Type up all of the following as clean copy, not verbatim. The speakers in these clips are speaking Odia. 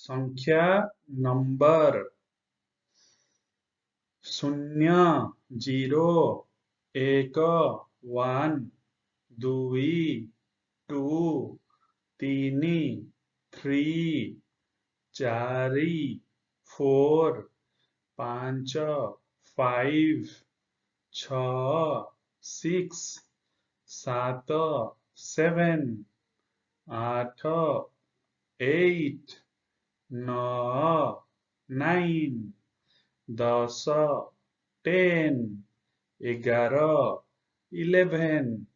संख्या नंबर 0 0 1 1 2 2 3 3 4 4 5 5 6 6 7 7 8 8 9 9 10 10 11 11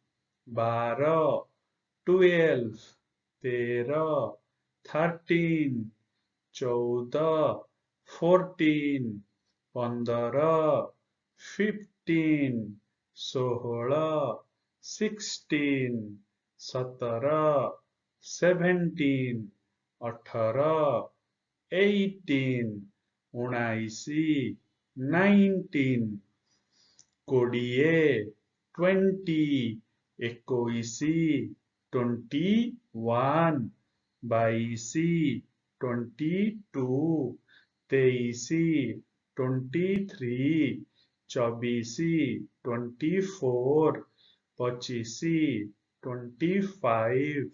12 12 13 13 14 14 15 15 16 16 17 17 18 18 19 19 20 20 21 21 22 22 23 23 24 24 25 25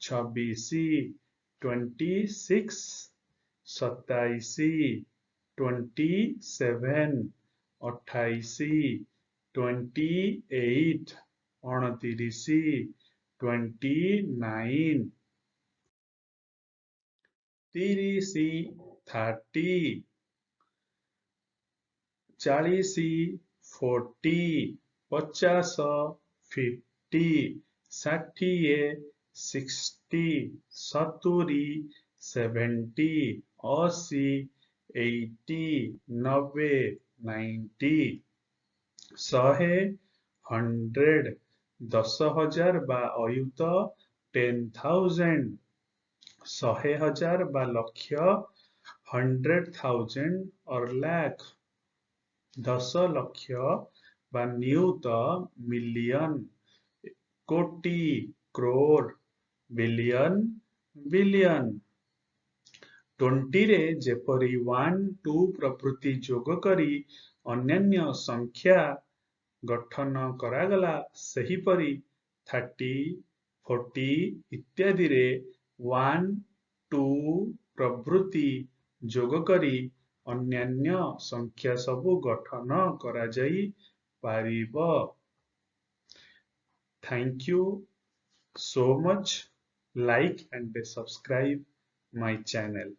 26 26 27 27 28 28 29 29 30 30 40 40 50 50 60 60 70 70 80 80 90 90 100 100 10,000 ବା ଅୟୁତ 10,000 100,000 ବା ଲକ୍ଷ 100,000 or lakh 10 ଲକ୍ଷ ବା ନିୟୁତ ମିଲିୟନ କୋଟି କ୍ରୋଡ ବିଲିୟନ ବିଲିୟନ 20 ରେ ଯେପରି 1 2 ପ୍ରଭୃତି ଯୋଗ କରି ଅନ୍ୟାନ୍ୟ ସଂଖ୍ୟା ଗଠନ କରାଗଲା ସେହିପରି 30 40 ଇତ୍ୟାଦିରେ 1 2 ପ୍ରଭୃତି ଯୋଗ କରି ଅନ୍ୟାନ୍ୟ ସଂଖ୍ୟା ସବୁ ଗଠନ କରାଯାଇ ପାରିବ। Thank you so much. Like and subscribe my channel.